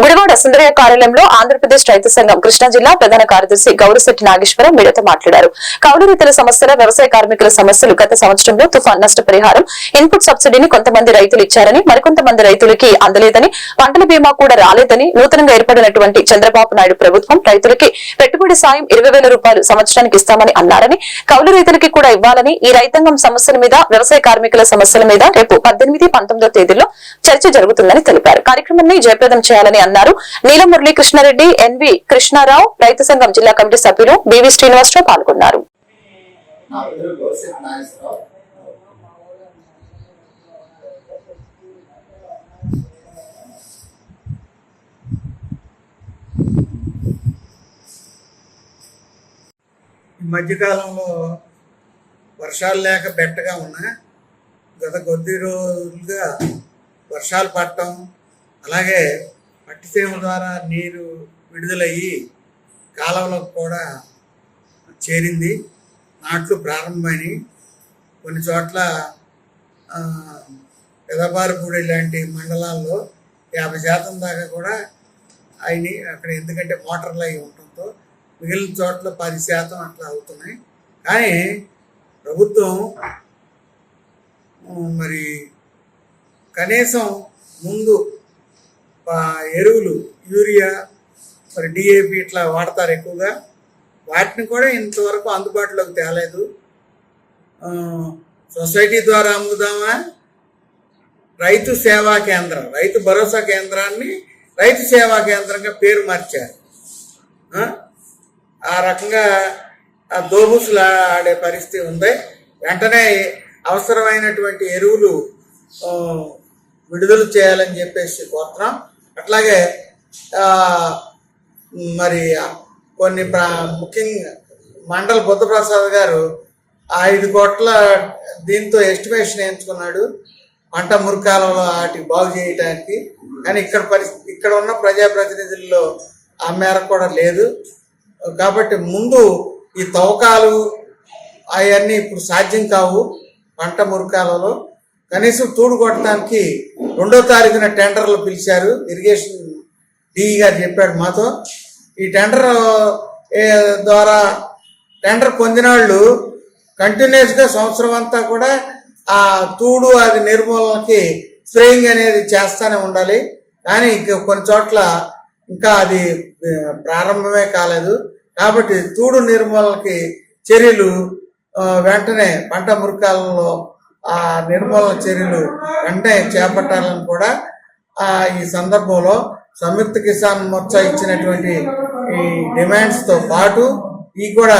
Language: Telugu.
గుడివాడ సుందరయ్య కార్యాలయంలో ఆంధ్రప్రదేశ్ రైతు సంఘం కృష్ణా జిల్లా ప్రధాన కార్యదర్శి గౌరశెట్టి నాగేశ్వరం మీడియాతో మాట్లాడారు. కౌలు రైతుల సమస్యల, వ్యవసాయ కార్మికుల సమస్యలు గత సంవత్సరంలో తుఫాన్ నష్టపరిహారం, ఇన్పుట్ సబ్సిడీని కొంతమంది రైతులు ఇచ్చారని, మరికొంతమంది రైతులకి అందలేదని, పంటల బీమా కూడా రాలేదని, నూతనంగా ఏర్పడినటువంటి చంద్రబాబు నాయుడు ప్రభుత్వం రైతులకి పెట్టుబడి సాయం 20,000 రూపాయలు సంవత్సరానికి ఇస్తామని అన్నారని, కౌలు రైతులకి కూడా ఇవ్వాలని, ఈ రైతాంగం సమస్యల మీద, వ్యవసాయ కార్మికుల సమస్యల మీద రేపు 18, 19 తేదీల్లో చర్చ జరుగుతుందని తెలిపారు. కార్యక్రమాన్ని జయప్రదం చేయాలని అన్నారు. నీలమురళి కృష్ణారెడ్డి, ఎన్వి కృష్ణారావు, రైతు సంఘం జిల్లా కమిటీ సభ్యులు బివి శ్రీనివాసరావు పాల్గొన్నారు. ఈ మధ్యకాలంలో వర్షాలు లేక బెట్టగా ఉన్నా గత కొద్ది రోజులుగా వర్షాలు పడటం, అలాగే పట్టిసీమ ద్వారా నీరు విడుదలయ్యి కాలువలకు కూడా చేరింది. నాట్లు ప్రారంభమైనవి. కొన్ని చోట్ల పెదపారపూడి లాంటి మండలాల్లో 50% దాకా కూడా అయినాయి అక్కడ, ఎందుకంటే మోటార్లు అవి ఉండటంతో. మిగిలిన చోట్ల 10% అట్లా అవుతున్నాయి. కానీ ప్రభుత్వం మరి కనీసం ముందు ఎరువులు, యూరియా, మరి DAP ఇట్లా వాడతారు ఎక్కువగా. వాటిని కూడా ఇంతవరకు అందుబాటులోకి తేలేదు. సొసైటీ ద్వారా అమ్ముదామా, రైతు సేవా కేంద్రం, రైతు భరోసా కేంద్రాన్ని రైతు సేవా కేంద్రంగా పేరు మార్చారు. ఆ రకంగా దోబుసులు ఆడే పరిస్థితి ఉంది. వెంటనే అవసరమైనటువంటి ఎరువులు విడుదల చేయాలని చెప్పేసి కోరుతున్నాం. అట్లాగే మరి కొన్ని ముఖ్యంగా మండల బుద్ధప్రసాద్ గారు 5 కోట్ల దీంతో ఎస్టిమేషన్ వేయించుకున్నాడు పంట మురికాలలో వాటికి బాగు చేయడానికి. కానీ ఇక్కడ ఉన్న ప్రజాప్రతినిధుల్లో ఆ మేరకు కూడా లేదు. కాబట్టి ముందు ఈ తవ్వకాలు అవన్నీ ఇప్పుడు సాధ్యం కావు. పంట మురికాలలో కనీసం తూడు కొట్టడానికి 2వ తారీఖున టెండర్లు పిలిచారు. ఇరిగేషన్ DE గారు చెప్పాడు మాతో. ఈ టెండర్ ద్వారా టెండర్ పొందిన వాళ్ళు కంటిన్యూస్గా సంవత్సరం అంతా కూడా ఆ తూడు అది నిర్మూలనకి స్ప్రేయింగ్ అనేది చేస్తూనే ఉండాలి. కానీ కొన్ని చోట్ల ఇంకా అది ప్రారంభమే కాలేదు. కాబట్టి తూడు నిర్మూలనకి చర్యలు వెంటనే పంట మురికాలలో ఆ నిర్మూలన చర్యలు వెంటనే చేపట్టాలని కూడా ఈ సందర్భంలో సంయుక్త కిసాన్ మోర్చా ఇచ్చినటువంటి ఈ డిమాండ్స్తో పాటు ఈ కూడా